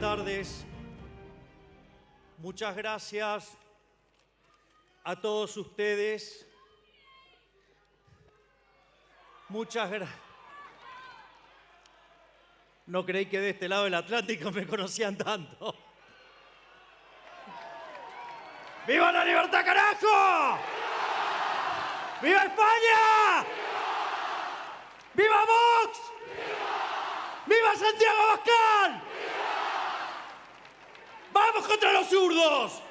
tardes. Muchas gracias a todos ustedes. Muchas gracias. No creí que de este lado del Atlántico me conocían tanto. ¡Viva la libertad, carajo! ¡Viva España! ¡Viva Vox! ¡Viva Santiago Abascal! ¡Vamos contra los zurdos!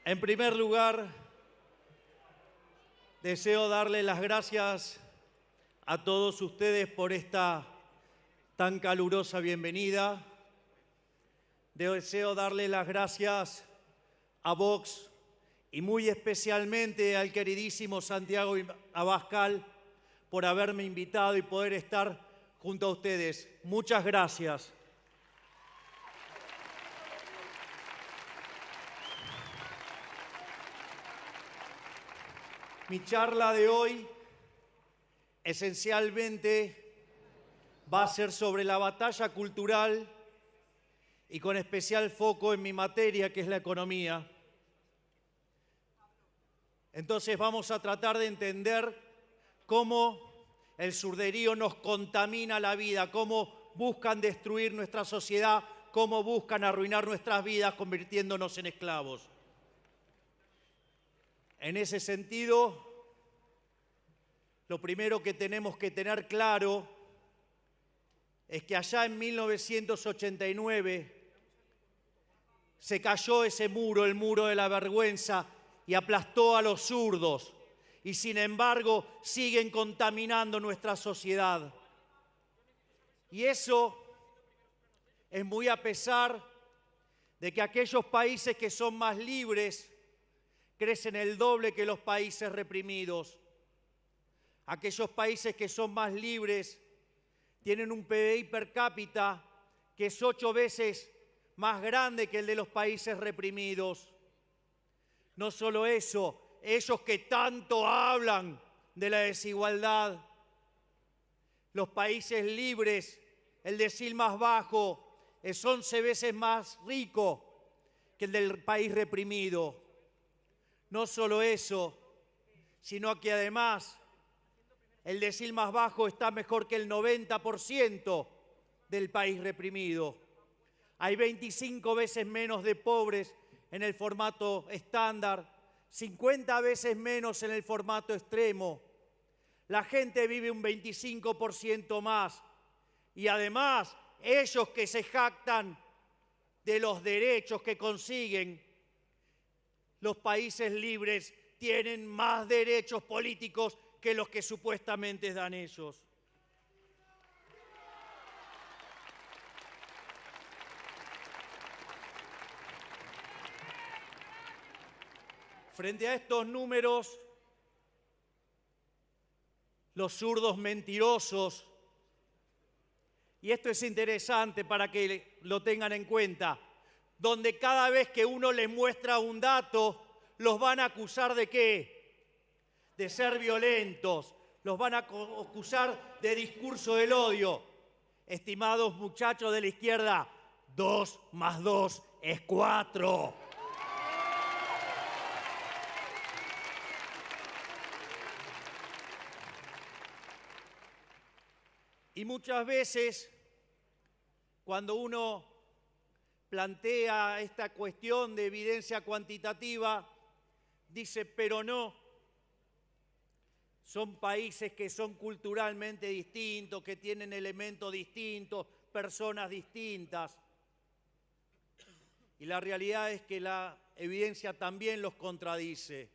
En primer lugar, deseo darle las gracias a todos ustedes por esta tan calurosa bienvenida. Deseo darle las gracias a Vox y muy especialmente al queridísimo Santiago Abascal por haberme invitado y poder estar junto a ustedes. Muchas gracias. Mi charla de hoy esencialmente va a ser sobre la batalla cultural y con especial foco en mi materia, que es la economía. Entonces vamos a tratar de entender cómo el surderío nos contamina la vida, cómo buscan destruir nuestra sociedad, cómo buscan arruinar nuestras vidas convirtiéndonos en esclavos. En ese sentido, lo primero que tenemos que tener claro es que allá en 1989 se cayó ese muro, el muro de la vergüenza, y aplastó a los zurdos. Y sin embargo, siguen contaminando nuestra sociedad. Y eso es muy a pesar de que aquellos países que son más libres crecen el doble que los países reprimidos. Aquellos países que son más libres tienen un PBI per cápita que es 8 veces más grande que el de los países reprimidos. No solo eso, ellos que tanto hablan de la desigualdad, los países libres, el decil más bajo, es 11 veces más rico que el del país reprimido. No solo eso, sino que además el decil más bajo está mejor que el 90% del país reprimido. Hay 25 veces menos de pobres en el formato estándar, 50 veces menos en el formato extremo. La gente vive un 25% más. Y además, ellos que se jactan de los derechos que consiguen, los países libres tienen más derechos políticos que los que supuestamente dan ellos. Frente a estos números, los zurdos mentirosos, y esto es interesante para que lo tengan en cuenta, donde cada vez que uno les muestra un dato, los van a acusar ¿de qué? De ser violentos, los van a acusar de discurso del odio. Estimados muchachos de la izquierda, 2 más 2 es 4. Y muchas veces, cuando uno plantea esta cuestión de evidencia cuantitativa, dice, pero no, son países que son culturalmente distintos, que tienen elementos distintos, personas distintas. Y la realidad es que la evidencia también los contradice.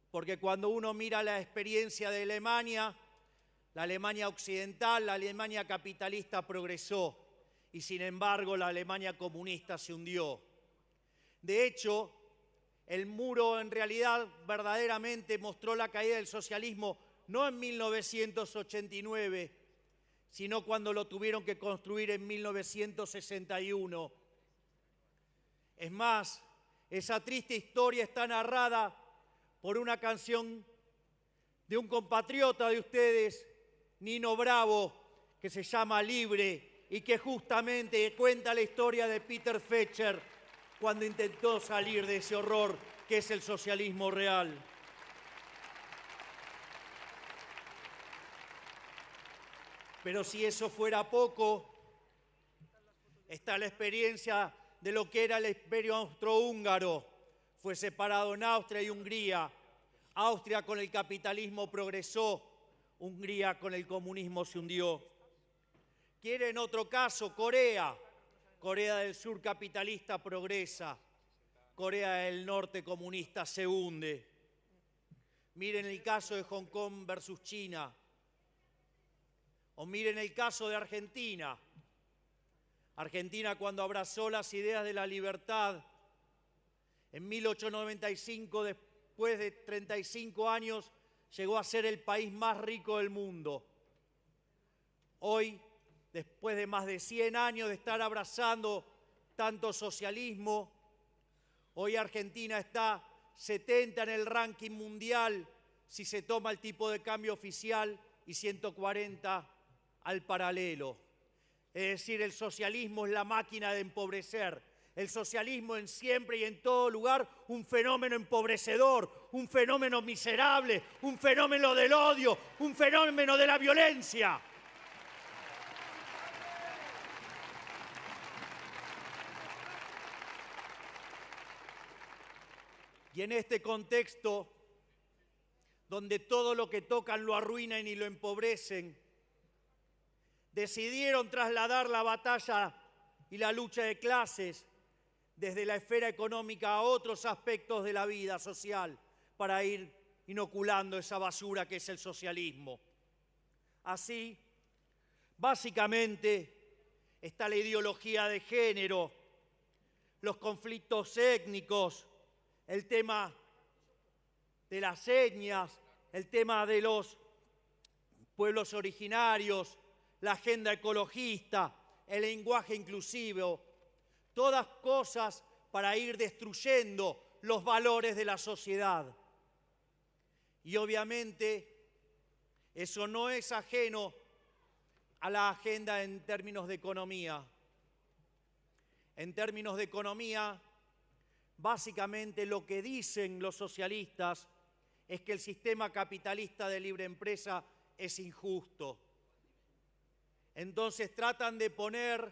Porque cuando uno mira la experiencia de Alemania, la Alemania occidental, la Alemania capitalista progresó y sin embargo la Alemania comunista se hundió. De hecho, el muro en realidad verdaderamente mostró la caída del socialismo no en 1989, sino cuando lo tuvieron que construir en 1961. Es más, esa triste historia está narrada por una canción de un compatriota de ustedes Nino Bravo, que se llama Libre y que justamente cuenta la historia de Peter Fetcher cuando intentó salir de ese horror que es el socialismo real. Pero si eso fuera poco, está la experiencia de lo que era el Imperio Austrohúngaro. Fue separado en Austria y Hungría. Austria con el capitalismo progresó, Hungría con el comunismo se hundió. ¿Quieren otro caso? Corea. Corea del Sur capitalista progresa. Corea del Norte comunista se hunde. Miren el caso de Hong Kong versus China. O miren el caso de Argentina. Argentina, cuando abrazó las ideas de la libertad, en 1895, después de 35 años, llegó a ser el país más rico del mundo. Hoy, después de más de 100 años de estar abrazando tanto socialismo, hoy Argentina está 70 en el ranking mundial si se toma el tipo de cambio oficial y 140 al paralelo. Es decir, el socialismo es la máquina de empobrecer. El socialismo en siempre y en todo lugar un fenómeno empobrecedor, un fenómeno miserable, un fenómeno del odio, un fenómeno de la violencia. Y en este contexto, donde todo lo que tocan lo arruinan y lo empobrecen, decidieron trasladar la batalla y la lucha de clases desde la esfera económica a otros aspectos de la vida social para ir inoculando esa basura que es el socialismo. Así, básicamente, está la ideología de género, los conflictos étnicos, el tema de las etnias, el tema de los pueblos originarios, la agenda ecologista, el lenguaje inclusivo, todas cosas para ir destruyendo los valores de la sociedad. Y obviamente eso no es ajeno a la agenda en términos de economía. En términos de economía, básicamente lo que dicen los socialistas es que el sistema capitalista de libre empresa es injusto. Entonces tratan de poner,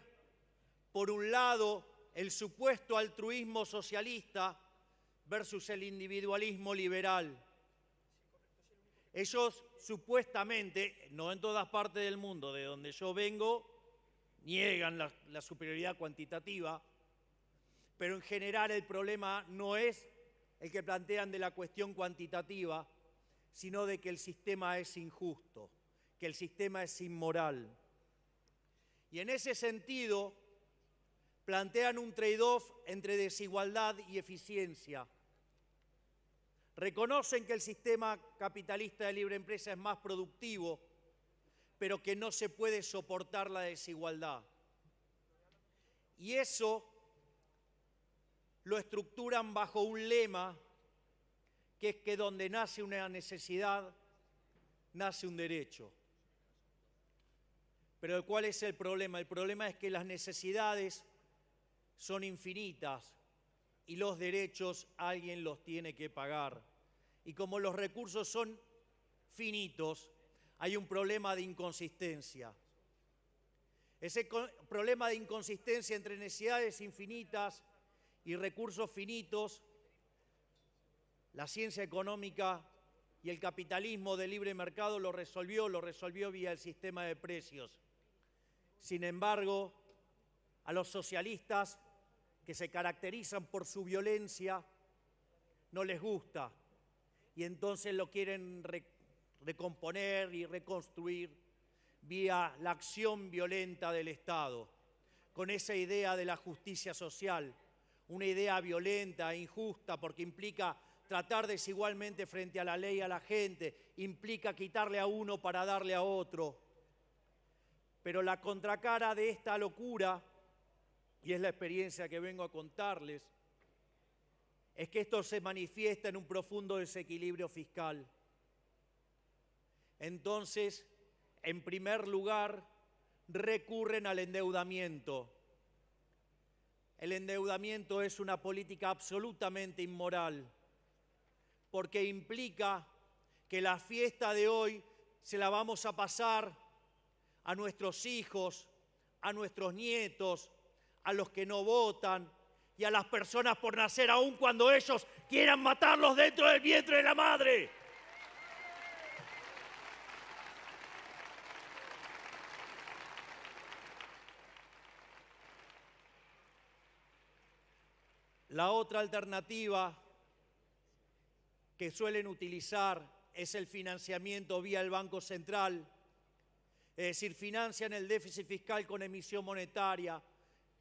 por un lado, el supuesto altruismo socialista versus el individualismo liberal. Ellos supuestamente, no en todas partes del mundo, de donde yo vengo, niegan la superioridad cuantitativa, pero en general el problema no es el que plantean de la cuestión cuantitativa, sino de que el sistema es injusto, que el sistema es inmoral. Y en ese sentido, plantean un trade-off entre desigualdad y eficiencia. Reconocen que el sistema capitalista de libre empresa es más productivo, pero que no se puede soportar la desigualdad. Y eso lo estructuran bajo un lema que es que donde nace una necesidad, nace un derecho. Pero ¿cuál es el problema? El problema es que las necesidades son infinitas y los derechos alguien los tiene que pagar. Y como los recursos son finitos, hay un problema de inconsistencia. Ese problema de inconsistencia entre necesidades infinitas y recursos finitos, la ciencia económica y el capitalismo de libre mercado lo resolvió vía el sistema de precios. Sin embargo, a los socialistas, que se caracterizan por su violencia, no les gusta y entonces lo quieren recomponer y reconstruir vía la acción violenta del Estado, con esa idea de la justicia social, una idea violenta e injusta porque implica tratar desigualmente frente a la ley a la gente, implica quitarle a uno para darle a otro. Pero la contracara de esta locura, y es la experiencia que vengo a contarles, es que esto se manifiesta en un profundo desequilibrio fiscal. Entonces, en primer lugar, recurren al endeudamiento. El endeudamiento es una política absolutamente inmoral, porque implica que la fiesta de hoy se la vamos a pasar a nuestros hijos, a nuestros nietos, a los que no votan y a las personas por nacer, aun cuando ellos quieran matarlos dentro del vientre de la madre. La otra alternativa que suelen utilizar es el financiamiento vía el Banco Central, es decir, financian el déficit fiscal con emisión monetaria,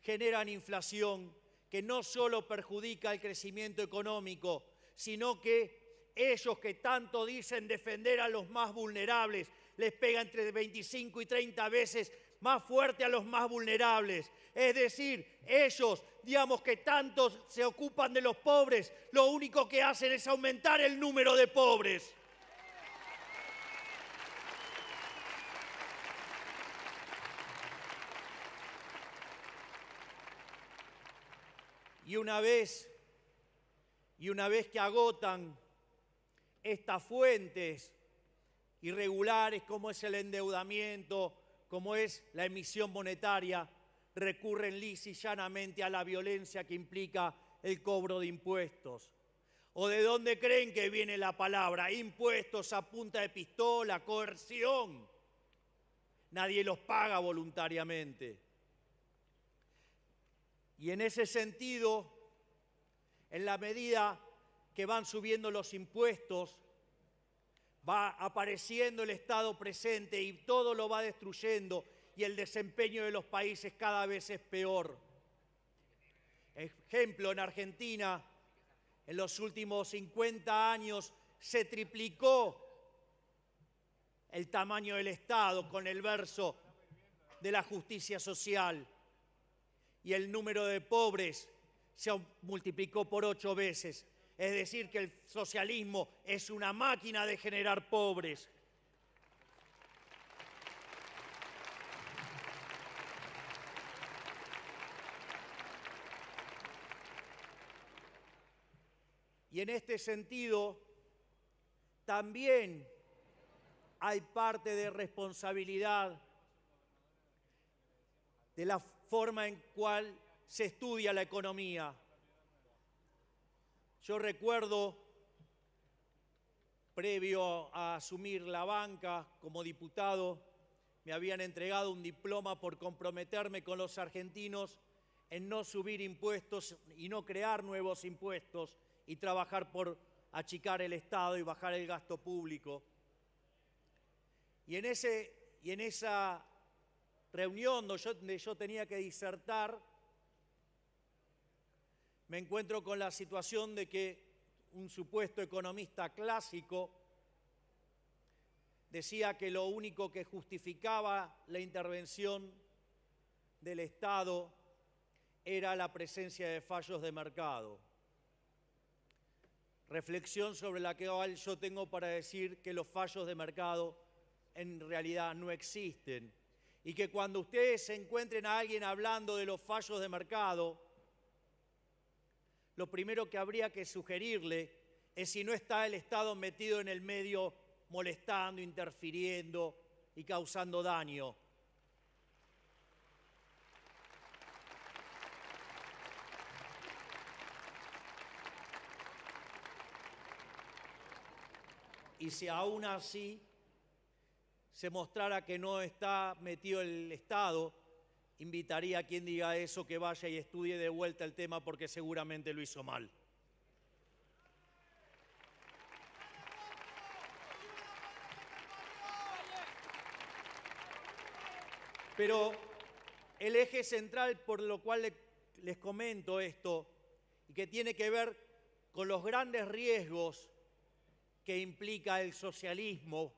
generan inflación que no solo perjudica el crecimiento económico, sino que ellos que tanto dicen defender a los más vulnerables, les pega entre 25 y 30 veces más fuerte a los más vulnerables. Es decir, ellos, digamos que tanto se ocupan de los pobres, lo único que hacen es aumentar el número de pobres. Y una vez que agotan estas fuentes irregulares, como es el endeudamiento, como es la emisión monetaria, recurren lisa y llanamente a la violencia que implica el cobro de impuestos. ¿O de dónde creen que viene la palabra? Impuestos a punta de pistola, coerción. Nadie los paga voluntariamente. Y en ese sentido, en la medida que van subiendo los impuestos, va apareciendo el Estado presente y todo lo va destruyendo y el desempeño de los países cada vez es peor. Ejemplo, en Argentina, en los últimos 50 años se triplicó el tamaño del Estado con el verso de la justicia social y el número de pobres se multiplicó por 8 veces. Es decir, que el socialismo es una máquina de generar pobres. Y en este sentido, también hay parte de responsabilidad de la forma en cual se estudia la economía. Yo recuerdo, previo a asumir la banca como diputado, me habían entregado un diploma por comprometerme con los argentinos en no subir impuestos y no crear nuevos impuestos y trabajar por achicar el Estado y bajar el gasto público. Y en esa reunión donde yo tenía que disertar, me encuentro con la situación de que un supuesto economista clásico decía que lo único que justificaba la intervención del Estado era la presencia de fallos de mercado. Reflexión sobre la que yo tengo para decir que los fallos de mercado en realidad no existen y que cuando ustedes se encuentren a alguien hablando de los fallos de mercado, lo primero que habría que sugerirle es si no está el Estado metido en el medio molestando, interfiriendo y causando daño. Y si aún así se mostrara que no está metido el Estado, invitaría a quien diga eso que vaya y estudie de vuelta el tema porque seguramente lo hizo mal. Pero el eje central por lo cual les comento esto y que tiene que ver con los grandes riesgos que implica el socialismo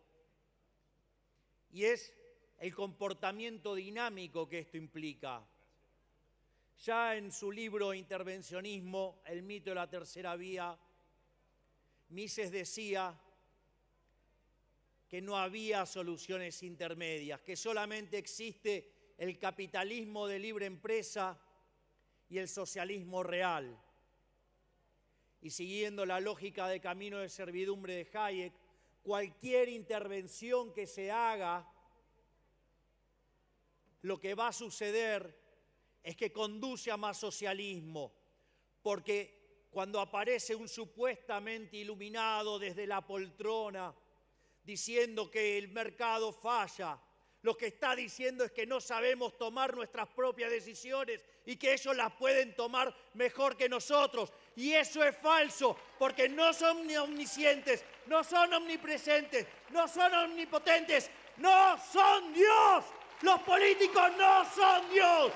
y es el comportamiento dinámico que esto implica. Ya en su libro Intervencionismo, el mito de la tercera vía, Mises decía que no había soluciones intermedias, que solamente existe el capitalismo de libre empresa y el socialismo real. Y siguiendo la lógica de camino de servidumbre de Hayek, cualquier intervención que se haga, lo que va a suceder es que conduce a más socialismo, porque cuando aparece un supuestamente iluminado desde la poltrona diciendo que el mercado falla, lo que está diciendo es que no sabemos tomar nuestras propias decisiones y que ellos las pueden tomar mejor que nosotros. Y eso es falso, porque no son ni omniscientes, no son omnipresentes, no son omnipotentes, no son Dios. Los políticos no son Dios.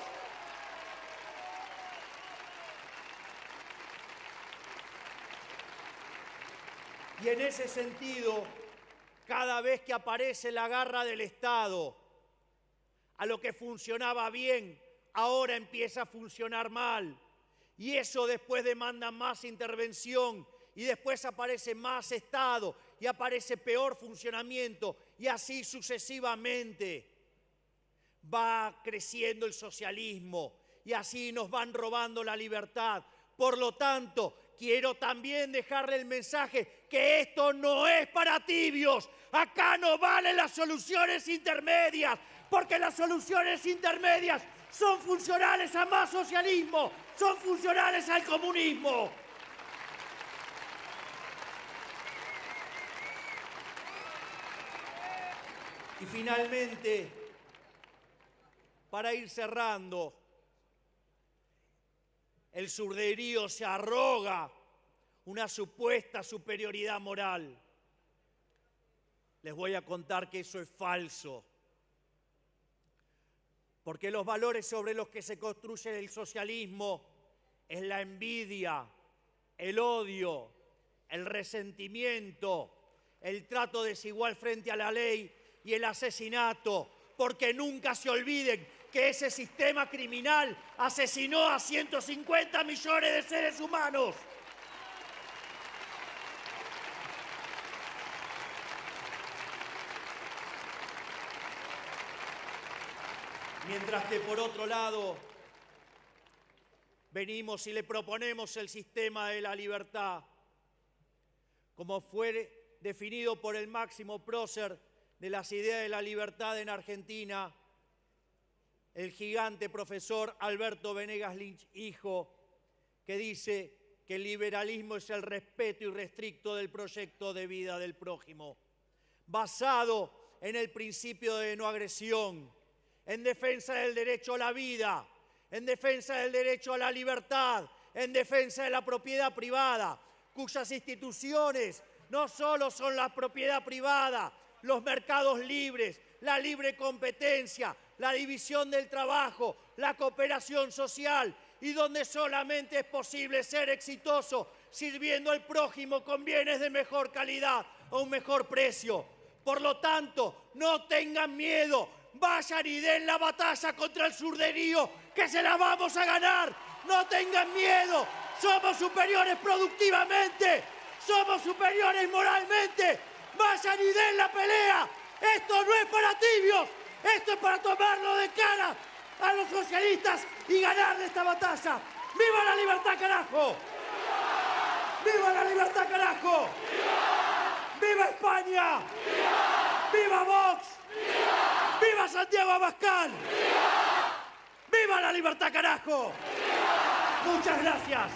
Y en ese sentido, cada vez que aparece la garra del Estado, a lo que funcionaba bien, ahora empieza a funcionar mal. Y eso después demanda más intervención, y después aparece más Estado, y aparece peor funcionamiento, y así sucesivamente. Va creciendo el socialismo, y así nos van robando la libertad. Por lo tanto, quiero también dejarle el mensaje que esto no es para tibios. Acá no valen las soluciones intermedias, porque las soluciones intermedias son funcionales a más socialismo, son funcionales al comunismo. Y finalmente, para ir cerrando, el surderío se arroga una supuesta superioridad moral. Les voy a contar que eso es falso. Porque los valores sobre los que se construye el socialismo es la envidia, el odio, el resentimiento, el trato desigual frente a la ley y el asesinato. Porque nunca se olviden que ese sistema criminal asesinó a 150 millones de seres humanos. Mientras que por otro lado, venimos y le proponemos el sistema de la libertad, como fue definido por el máximo prócer de las ideas de la libertad en Argentina, el gigante profesor Alberto Venegas Lynch, hijo, que dice que el liberalismo es el respeto irrestricto del proyecto de vida del prójimo, basado en el principio de no agresión, en defensa del derecho a la vida, en defensa del derecho a la libertad, en defensa de la propiedad privada, cuyas instituciones no solo son la propiedad privada, los mercados libres, la libre competencia, la división del trabajo, la cooperación social, y donde solamente es posible ser exitoso sirviendo al prójimo con bienes de mejor calidad a un mejor precio. Por lo tanto, no tengan miedo, vayan y den la batalla contra el surderío, que se la vamos a ganar. No tengan miedo, somos superiores productivamente, somos superiores moralmente. Vayan y den la pelea. Esto no es para tibios, esto es para tomarlo de cara a los socialistas y ganarle esta batalla. ¡Viva la libertad, carajo! ¡Viva la libertad, carajo! ¡Viva España! ¡Viva Vox! ¡Viva Santiago Abascal! ¡Viva la libertad, carajo! Muchas gracias.